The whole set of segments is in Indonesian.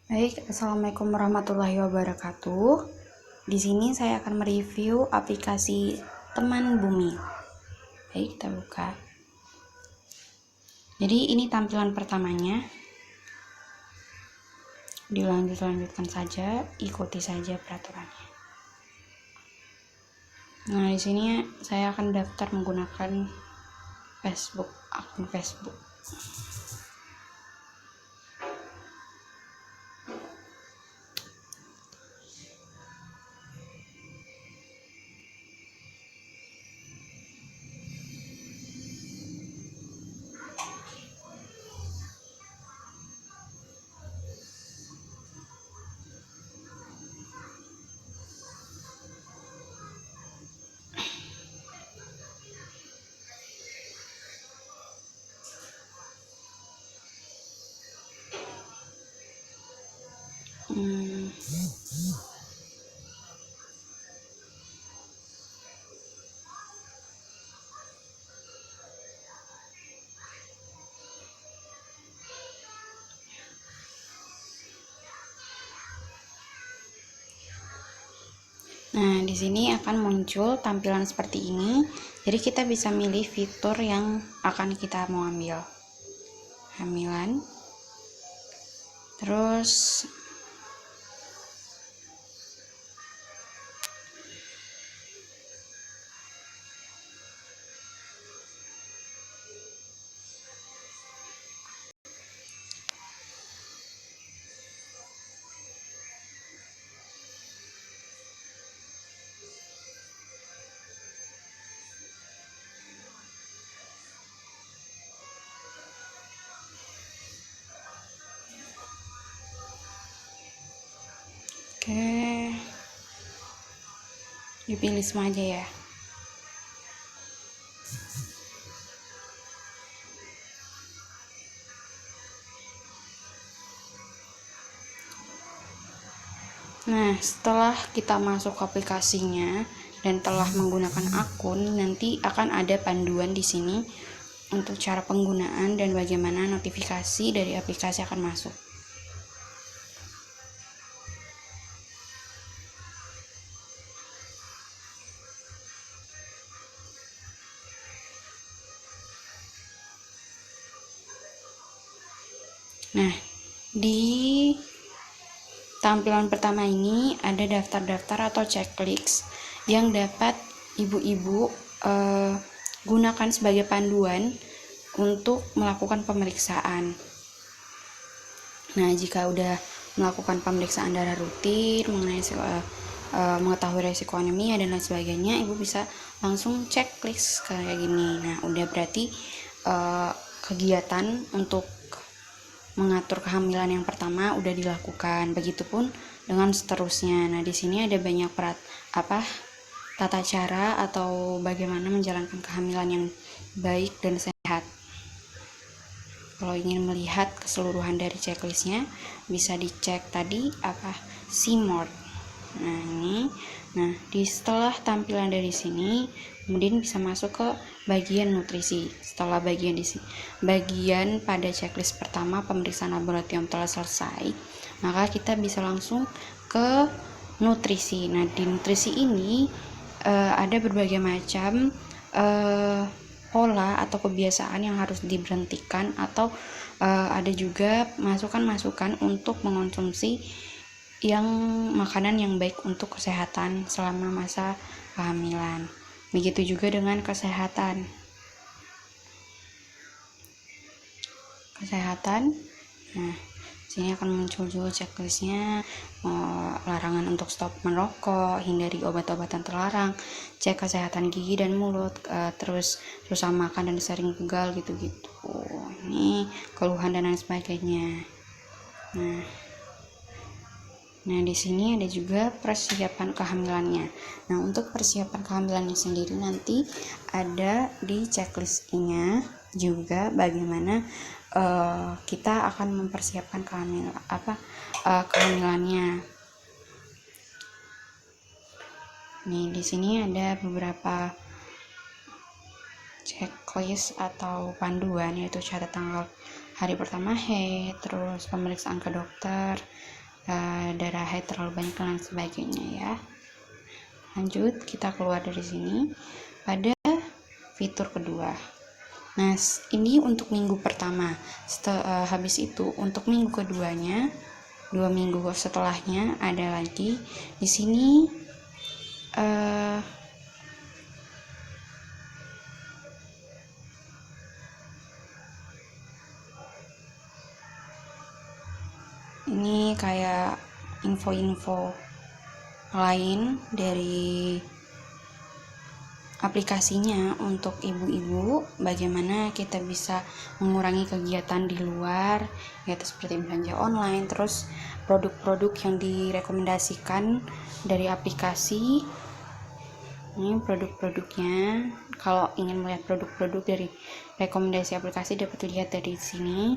Baik, Assalamualaikum warahmatullahi wabarakatuh. Di sini saya akan mereview aplikasi Teman Bumi. Baik, kita buka. Jadi ini tampilan pertamanya. Dilanjutkan saja, ikuti saja peraturannya. Nah, di sini saya akan daftar menggunakan akun Facebook. Nah, di sini akan muncul tampilan seperti ini. Jadi kita bisa milih fitur yang akan kita mau ambil. Hamilan. Terus oke, dipilih semua aja ya. Nah, setelah kita masuk ke aplikasinya dan telah menggunakan akun, nanti akan ada panduan di sini untuk cara penggunaan dan bagaimana notifikasi dari aplikasi akan masuk. Nah, di tampilan pertama ini ada daftar-daftar atau checklist yang dapat ibu-ibu gunakan sebagai panduan untuk melakukan pemeriksaan. Nah, jika udah melakukan pemeriksaan darah rutin mengenai mengetahui resiko anemia dan lain sebagainya, ibu bisa langsung checklist kayak gini. Nah, udah berarti kegiatan untuk mengatur kehamilan yang pertama udah dilakukan. Begitupun dengan seterusnya. Nah, di sini ada banyak tata cara atau bagaimana menjalankan kehamilan yang baik dan sehat. Kalau ingin melihat keseluruhan dari checklistnya, bisa dicek tadi CMORT. Nah, ini. Nah, setelah tampilan dari sini, kemudian bisa masuk ke bagian nutrisi. Setelah bagian pada checklist pertama pemeriksaan laboratorium telah selesai, maka kita bisa langsung ke nutrisi. Nah, di nutrisi ini ada berbagai macam pola atau kebiasaan yang harus diberhentikan, atau ada juga masukan-masukan untuk mengonsumsi makanan yang baik untuk kesehatan selama masa kehamilan. Begitu juga dengan kesehatan. Nah, sini akan muncul juga checklistnya, larangan untuk stop merokok, hindari obat-obatan terlarang, cek kesehatan gigi dan mulut, terus susah makan dan sering pegal gitu-gitu. Ini keluhan dan lain sebagainya. Nah, di sini ada juga persiapan kehamilannya. Nah, untuk persiapan kehamilannya sendiri nanti ada di checklistnya juga bagaimana kita akan mempersiapkan kehamilannya. Nih, di sini ada beberapa checklist atau panduan, yaitu catat tanggal hari pertama haid, terus pemeriksaan ke dokter, darah haid terlalu banyak dan lain sebagainya ya. Lanjut, kita keluar dari sini pada fitur kedua. Nah, ini untuk minggu pertama. Habis itu untuk minggu keduanya, 2 minggu setelahnya ada lagi di sini ini kayak info-info lain dari aplikasinya untuk ibu-ibu, bagaimana kita bisa mengurangi kegiatan di luar, yaitu seperti belanja online, terus produk-produk yang direkomendasikan dari aplikasi. Ini produk-produknya. Kalau ingin melihat produk-produk dari rekomendasi aplikasi dapat dilihat dari sini.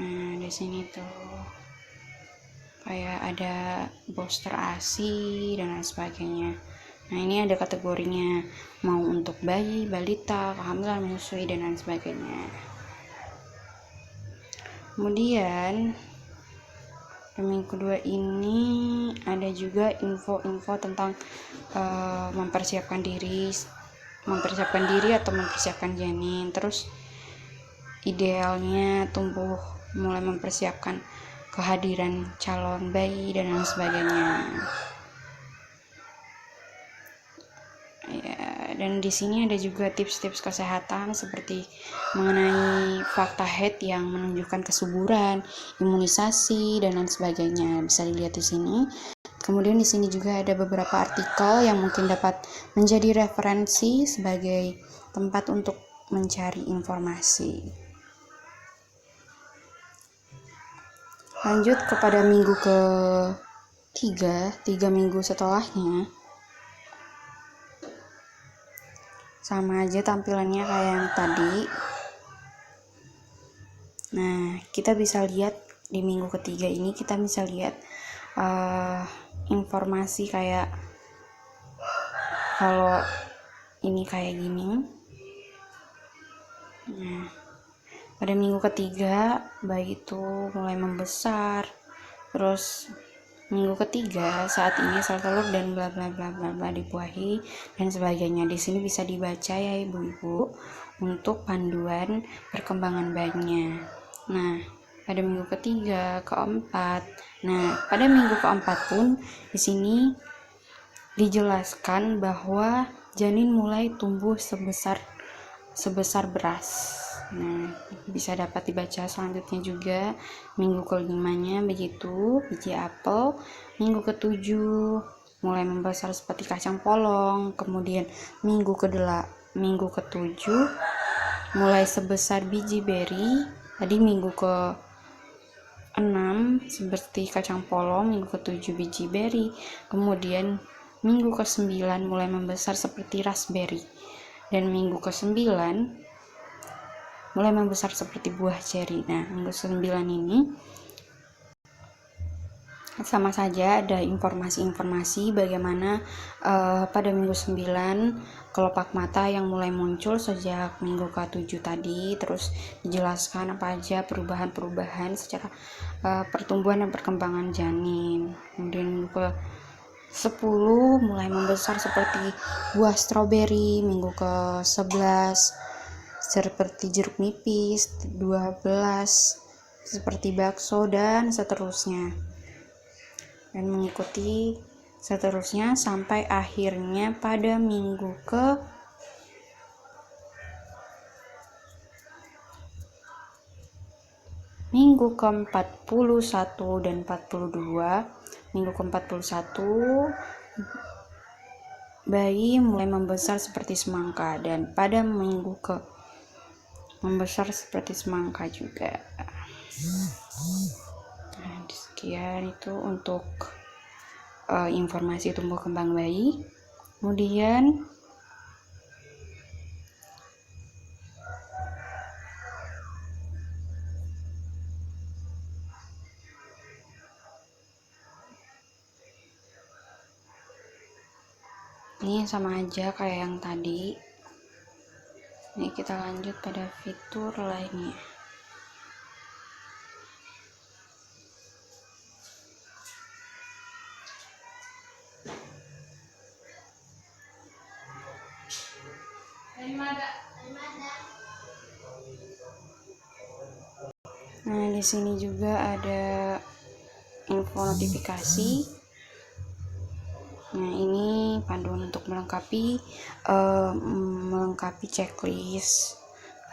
Nah, di sini tuh kayak ada booster ASI dan lain sebagainya. Nah, ini ada kategorinya, mau untuk bayi, balita, kehamilan, menyusui dan lain sebagainya. Kemudian minggu kedua ini ada juga info-info tentang mempersiapkan diri atau mempersiapkan janin. Terus idealnya mulai mempersiapkan kehadiran calon bayi dan lain sebagainya. Ya, dan di sini ada juga tips-tips kesehatan seperti mengenai fakta haid yang menunjukkan kesuburan, imunisasi dan lain sebagainya. Bisa dilihat di sini. Kemudian di sini juga ada beberapa artikel yang mungkin dapat menjadi referensi sebagai tempat untuk mencari informasi. Lanjut kepada minggu ke-3, 3 minggu setelahnya. Sama aja tampilannya kayak yang tadi. Nah, kita bisa lihat di minggu ketiga ini, kita bisa lihat informasi kayak kalau ini kayak gini. Nah, pada minggu ketiga bayi itu mulai membesar, terus minggu ketiga saat ini sel telur dan bla bla bla bla bla dibuahi dan sebagainya. Di sini bisa dibaca ya ibu-ibu untuk panduan perkembangan bayinya. Nah, pada minggu ketiga, keempat. Nah, pada minggu keempat pun di sini dijelaskan bahwa janin mulai tumbuh sebesar beras. Nah, bisa dapat dibaca selanjutnya juga minggu kelimanya begitu, biji apel. Minggu ketujuh mulai membesar seperti kacang polong. Kemudian minggu ketujuh mulai sebesar biji beri. Tadi minggu ke-6 seperti kacang polong, minggu ke-7 biji beri. Kemudian minggu ke-9 mulai membesar seperti raspberry. Dan minggu ke-9 mulai membesar seperti buah ceri. Nah, minggu 9 ini sama saja ada informasi-informasi bagaimana pada minggu 9 kelopak mata yang mulai muncul sejak minggu ke-7 tadi, terus dijelaskan apa aja perubahan-perubahan secara pertumbuhan dan perkembangan janin. Kemudian minggu ke-10 mulai membesar seperti buah stroberi, minggu ke-11 seperti jeruk nipis, 12 seperti bakso dan seterusnya, dan mengikuti seterusnya sampai akhirnya pada minggu ke-41 dan 42. Minggu ke-41 bayi mulai membesar seperti semangka, dan pada minggu membesar seperti semangka juga. Nah, sekian itu untuk informasi tumbuh kembang bayi. Kemudian ini sama aja kayak yang tadi. Ini kita lanjut pada fitur lainnya. Nah, di sini juga ada info notifikasi. Nah, ini panduan untuk melengkapi checklist,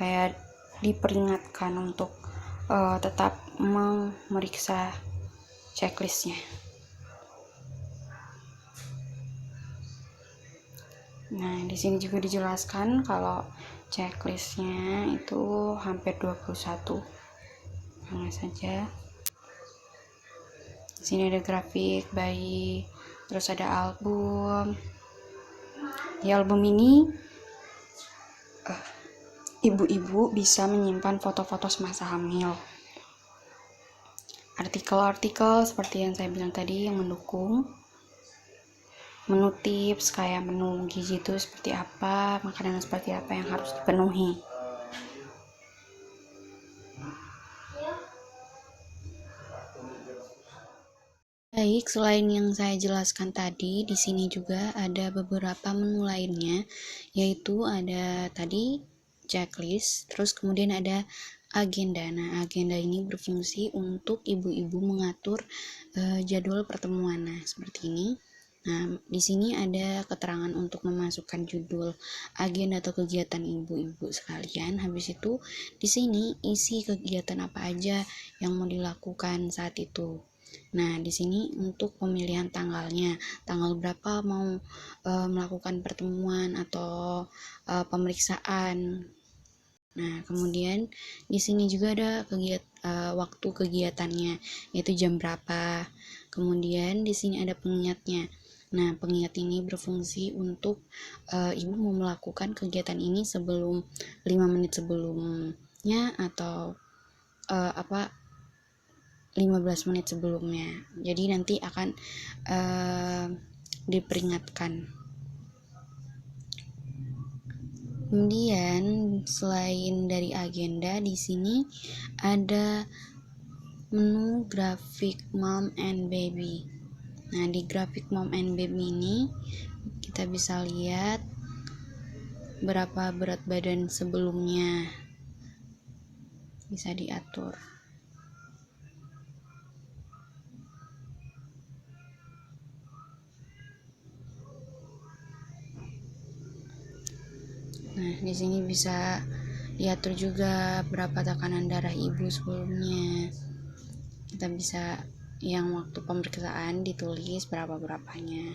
kayak diperingatkan untuk tetap memeriksa checklistnya. Nah, di sini juga dijelaskan kalau checklistnya itu hampir 21. Mana saja. Di sini ada grafik bayi, terus ada album. Di album ini ibu-ibu bisa menyimpan foto-foto semasa hamil. Artikel-artikel seperti yang saya bilang tadi yang mendukung. Menu tips kayak menu gizi itu seperti apa, makanan seperti apa yang harus dipenuhi. Baik, selain yang saya jelaskan tadi, di sini juga ada beberapa menu lainnya, yaitu ada tadi checklist, terus kemudian ada agenda. Nah, agenda ini berfungsi untuk ibu-ibu mengatur jadwal pertemuan. Nah, seperti ini. Nah, di sini ada keterangan untuk memasukkan judul agenda atau kegiatan ibu-ibu sekalian. Habis itu, di sini isi kegiatan apa aja yang mau dilakukan saat itu. Nah, di sini untuk pemilihan tanggalnya, tanggal berapa mau melakukan pertemuan atau pemeriksaan. Nah, kemudian di sini juga ada waktu kegiatannya, yaitu jam berapa. Kemudian di sini ada pengingatnya. Nah, pengingat ini berfungsi untuk ibu mau melakukan kegiatan ini sebelum 5 menit sebelumnya atau 15 menit sebelumnya. Jadi nanti akan diperingatkan. Kemudian selain dari agenda, di sini ada menu grafik mom and baby. Nah, di grafik mom and baby ini kita bisa lihat berapa berat badan sebelumnya, bisa diatur. Nah, di sini bisa diatur juga berapa tekanan darah ibu sebelumnya. Kita bisa yang waktu pemeriksaan ditulis berapanya.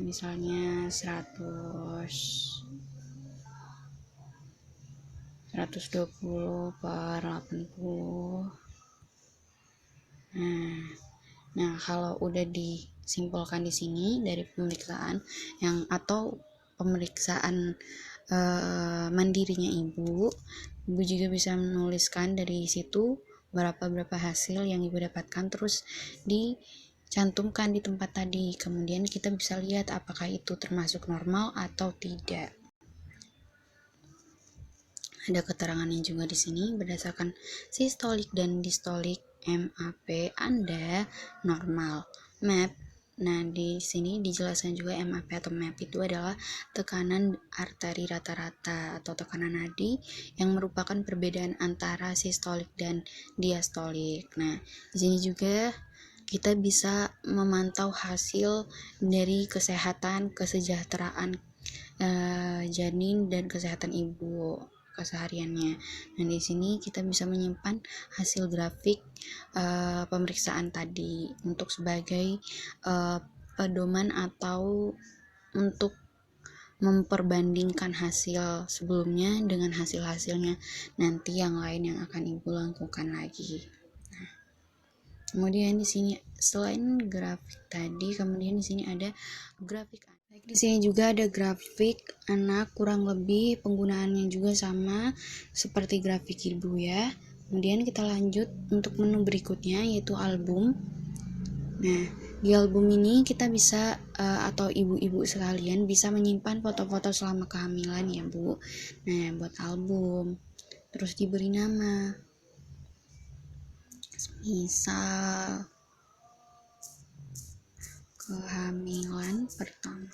Misalnya 120 per 80. Nah, kalau udah disimpulkan di sini dari pemeriksaan atau pemeriksaan mandirinya ibu juga bisa menuliskan dari situ berapa hasil yang ibu dapatkan, terus dicantumkan di tempat tadi. Kemudian kita bisa lihat apakah itu termasuk normal atau tidak. Ada keterangannya juga di sini, berdasarkan sistolik dan distolik MAP Anda normal. MAP. Nah, di sini dijelaskan juga MAP atau MAP itu adalah tekanan arteri rata-rata atau tekanan nadi yang merupakan perbedaan antara sistolik dan diastolik. Nah, di sini juga kita bisa memantau hasil dari kesejahteraan janin dan kesehatan ibu kesehariannya. Nah, di sini kita bisa menyimpan hasil grafik pemeriksaan tadi untuk sebagai pedoman atau untuk memperbandingkan hasil sebelumnya dengan hasil-hasilnya nanti yang lain yang akan ibu lakukan lagi. Nah, kemudian di sini selain grafik tadi, kemudian di sini ada grafik. Di sini juga ada grafik anak, kurang lebih penggunaannya juga sama seperti grafik ibu ya. Kemudian kita lanjut untuk menu berikutnya, yaitu album. Nah, Di album ini kita bisa atau ibu-ibu sekalian bisa menyimpan foto-foto selama kehamilan ya Bu. Nah, buat album. Terus diberi nama. Misal kehamilan pertama.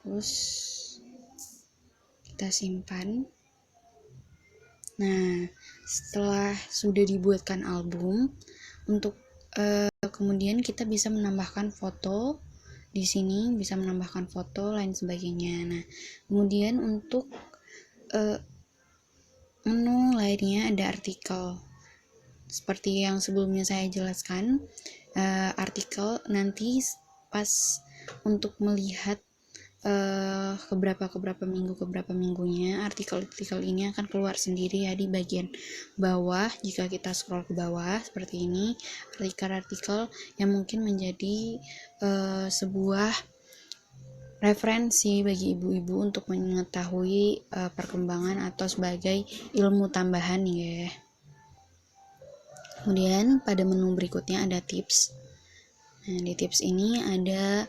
Terus kita simpan. Nah, setelah sudah dibuatkan album, untuk kemudian kita bisa menambahkan foto di sini, bisa menambahkan foto lain sebagainya. Nah, kemudian untuk menu lainnya ada artikel. Seperti yang sebelumnya saya jelaskan, artikel nanti pas untuk melihat keberapa minggunya artikel ini akan keluar sendiri ya di bagian bawah. Jika kita scroll ke bawah seperti ini, artikel-artikel yang mungkin menjadi sebuah referensi bagi ibu-ibu untuk mengetahui perkembangan atau sebagai ilmu tambahan ya. Kemudian pada menu berikutnya ada tips. Nah, di tips ini ada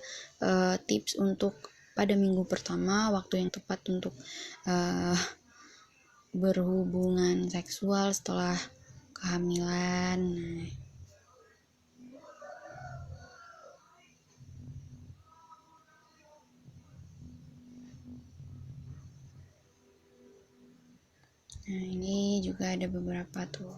tips untuk pada minggu pertama, waktu yang tepat untuk berhubungan seksual setelah kehamilan. Nah, ini juga ada beberapa tuh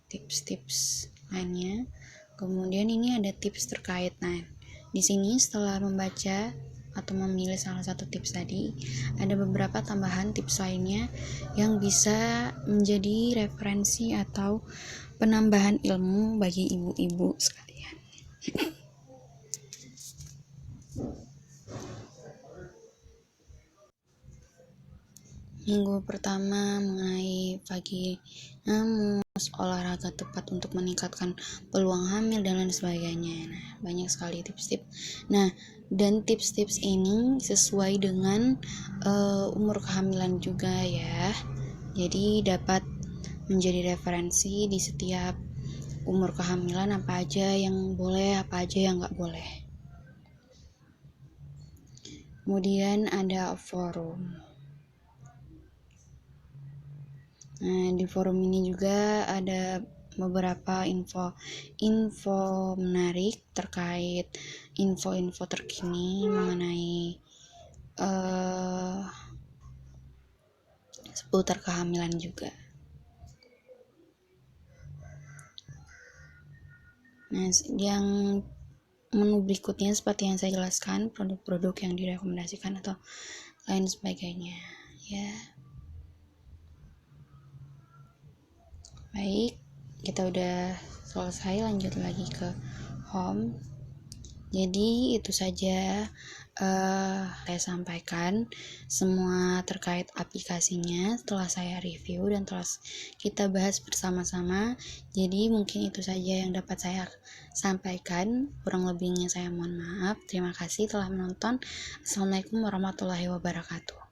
tips-tips lainnya. Kemudian ini ada tips terkait. Nah, di sini setelah membaca atau memilih salah satu tips tadi, ada beberapa tambahan tips lainnya yang bisa menjadi referensi atau penambahan ilmu bagi ibu-ibu sekalian. Minggu pertama mengenai vaginismus, olahraga tepat untuk meningkatkan peluang hamil dan lain sebagainya. Nah, banyak sekali tips-tips. Nah, dan tips-tips ini sesuai dengan umur kehamilan juga ya. Jadi dapat menjadi referensi di setiap umur kehamilan, apa aja yang boleh, apa aja yang nggak boleh. Kemudian ada forum. Nah, di forum ini juga ada beberapa info menarik terkait info-info terkini mengenai seputar kehamilan juga. Nah, yang menu berikutnya seperti yang saya jelaskan, produk-produk yang direkomendasikan atau lain sebagainya ya. Baik, kita udah selesai, lanjut lagi ke home. Jadi itu saja saya sampaikan semua terkait aplikasinya setelah saya review dan telah kita bahas bersama-sama. Jadi mungkin itu saja yang dapat saya sampaikan, kurang lebihnya saya mohon maaf. Terima kasih telah menonton. Assalamualaikum warahmatullahi wabarakatuh.